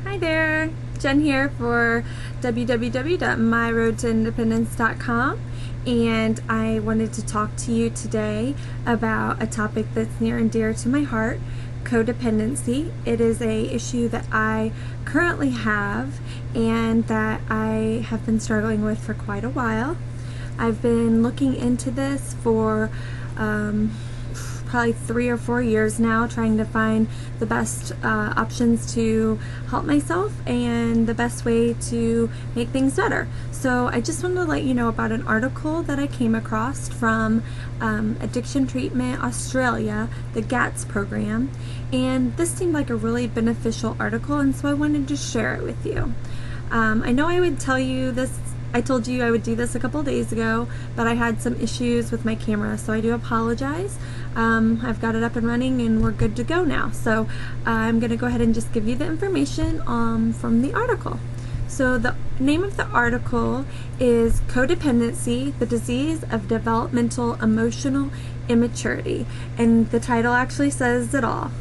Hi there, Jen here for www.myroadtoindependence.com, and I wanted to talk to you today about a topic that's near and dear to my heart, codependency. It is a issue that I currently have and that I have been struggling with for quite a while. I've been looking into this for probably 3 or 4 years now, trying to find the best options to help myself and the best way to make things better. So I just wanted to let you know about an article that I came across from Addiction Treatment Australia, the GATS program, and this seemed like a really beneficial article, and so I wanted to share it with you. I know I would tell you this, I told you I would do this a couple days ago, but I had some issues with my camera, so I do apologize. I've got it up and running and we're good to go now. So I'm going to go ahead and just give you the information from the article. So the name of the article is Codependency, the Disease of Developmental Emotional Immaturity. And the title actually says it all.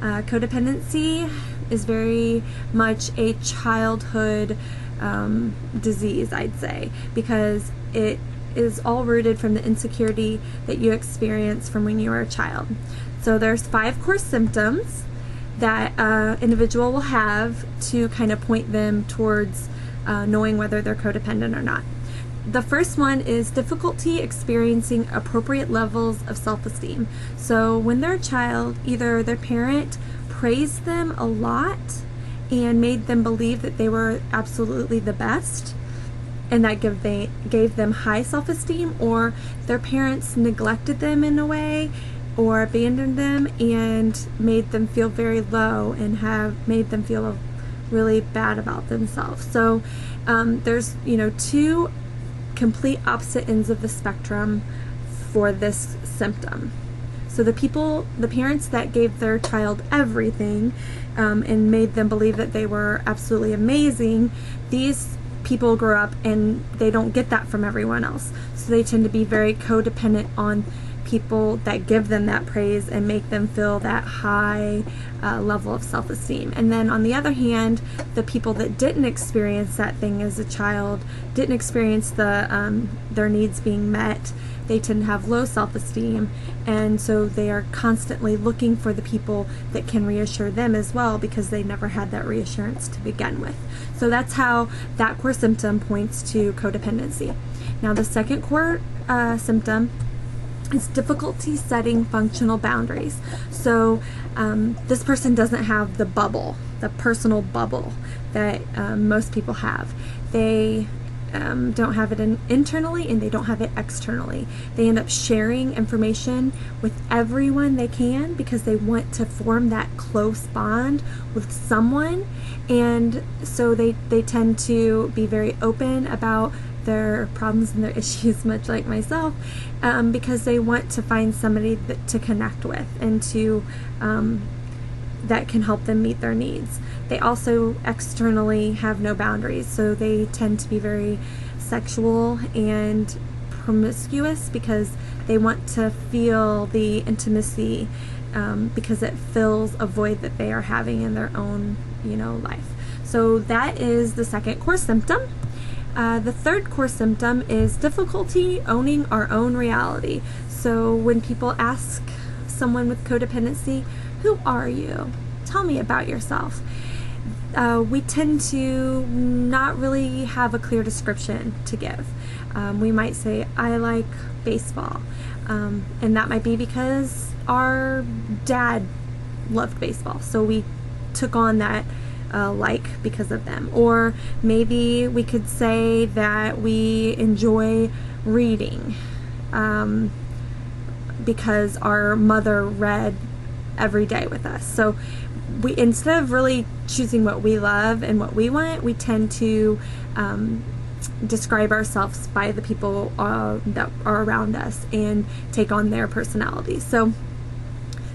Codependency is very much a childhood disease, I'd say, because it is all rooted from the insecurity that you experience from when you were a child. So there's 5 core symptoms that an individual will have to kind of point them towards knowing whether they're codependent or not. The first one is difficulty experiencing appropriate levels of self-esteem. So when they're a child, either their parent praised them a lot and made them believe that they were absolutely the best, and that gave them high self-esteem, or their parents neglected them in a way or abandoned them and made them feel very low and have made them feel really bad about themselves. So there's 2 complete opposite ends of the spectrum for this symptom. So the parents that gave their child everything and made them believe that they were absolutely amazing, these people grow up and they don't get that from everyone else. So they tend to be very codependent on people that give them that praise and make them feel that high level of self-esteem. And then on the other hand, the people that didn't experience that thing as a child, didn't experience their needs being met, they tend to have low self-esteem, and so they are constantly looking for the people that can reassure them as well, because they never had that reassurance to begin with. So that's how that core symptom points to codependency. Now the second core symptom is difficulty setting functional boundaries. So this person doesn't have the bubble, the personal bubble that most people have. They don't have it internally and they don't have it externally. They end up sharing information with everyone they can because they want to form that close bond with someone, and so they tend to be very open about their problems and their issues, much like myself, because they want to find somebody to connect with and to that can help them meet their needs. They also externally have no boundaries, so they tend to be very sexual and promiscuous because they want to feel the intimacy because it fills a void that they are having in their own life. So that is the second core symptom. The third core symptom is difficulty owning our own reality. So when people ask someone with codependency, "Who are you? Tell me about yourself," we tend to not really have a clear description to give. We might say, "I like baseball," and that might be because our dad loved baseball, so we took on that because of them. Or maybe we could say that we enjoy reading because our mother read every day with us. So we, instead of really choosing what we love and what we want, we tend to describe ourselves by the people that are around us and take on their personalities. So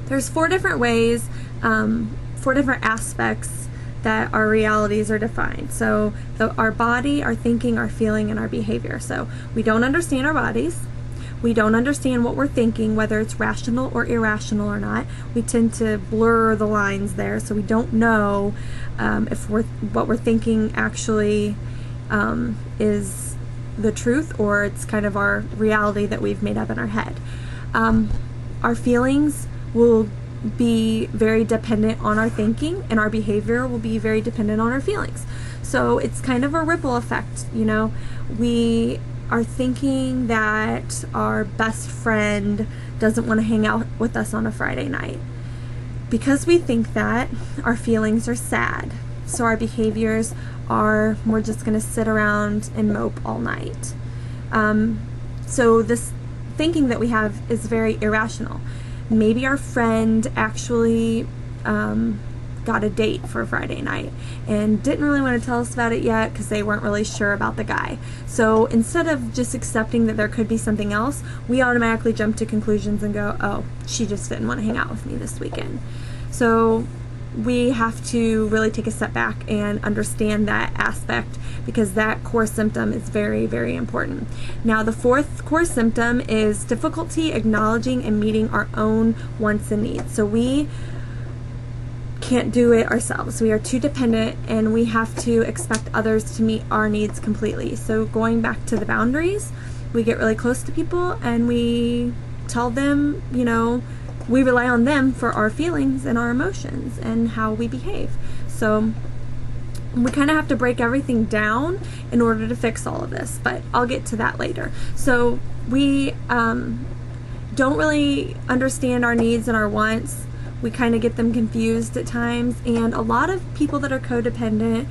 there's 4 different ways, 4 different aspects that our realities are defined. So our body, our thinking, our feeling, and our behavior. So we don't understand our bodies. We don't understand what we're thinking, whether it's rational or irrational or not. We tend to blur the lines there, so we don't know if what we're thinking actually is the truth, or it's kind of our reality that we've made up in our head. Our feelings will be very dependent on our thinking, and our behavior will be very dependent on our feelings. So it's kind of a ripple effect, you know. We are thinking that our best friend doesn't want to hang out with us on a Friday night. Because we think that, our feelings are sad. So our behaviors are, we're just going to sit around and mope all night. So this thinking that we have is very irrational. Maybe our friend actually got a date for Friday night and didn't really want to tell us about it yet because they weren't really sure about the guy. So instead of just accepting that there could be something else, we automatically jump to conclusions and go, oh, she just didn't want to hang out with me this weekend. So we have to really take a step back and understand that aspect, because that core symptom is very, very important. Now, the fourth core symptom is difficulty acknowledging and meeting our own wants and needs. So we can't do it ourselves. We are too dependent, and we have to expect others to meet our needs completely. So going back to the boundaries, we get really close to people and we tell them, you know, we rely on them for our feelings and our emotions and how we behave. So we kind of have to break everything down in order to fix all of this, but I'll get to that later. So we don't really understand our needs and our wants. We kind of get them confused at times, and a lot of people that are codependent,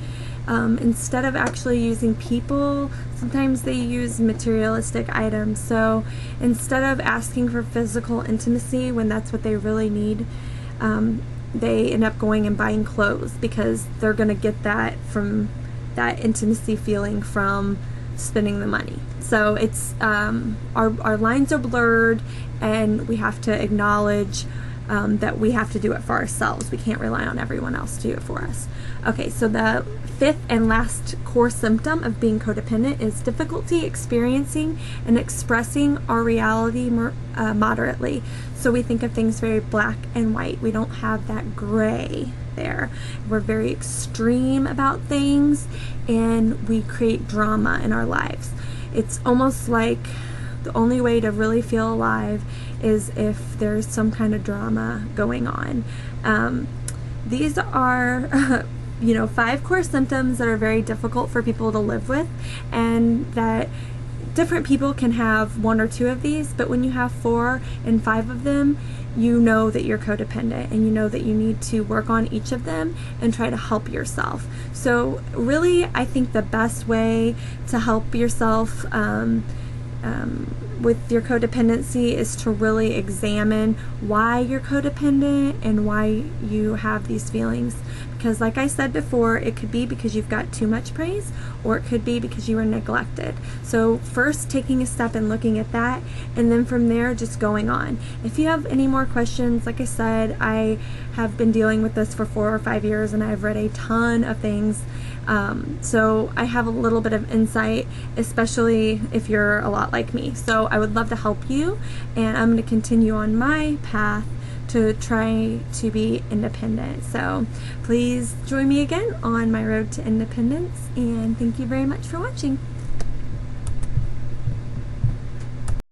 instead of actually using people, sometimes they use materialistic items. So instead of asking for physical intimacy when that's what they really need, they end up going and buying clothes, because they're going to get that intimacy feeling from spending the money. So it's our lines are blurred, and we have to acknowledge that we have to do it for ourselves. We can't rely on everyone else to do it for us. Okay, so the fifth and last core symptom of being codependent is difficulty experiencing and expressing our reality moderately. So we think of things very black and white. We don't have that gray there. We're very extreme about things, and we create drama in our lives. It's almost like the only way to really feel alive is if there's some kind of drama going on. These are 5 core symptoms that are very difficult for people to live with, and that different people can have 1 or 2 of these, but when you have 4 and 5 of them, you know that you're codependent, and you know that you need to work on each of them and try to help yourself. So really, I think the best way to help yourself with your codependency is to really examine why you're codependent and why you have these feelings. Because like I said before, it could be because you've got too much praise, or it could be because you were neglected. So first taking a step and looking at that, and then from there just going on. If you have any more questions, like I said, I have been dealing with this for 4 or 5 years, and I've read a ton of things. So I have a little bit of insight, especially if you're a lot like me. So I would love to help you, and I'm going to continue on my path to try to be independent. So please join me again on my road to independence, and thank you very much for watching.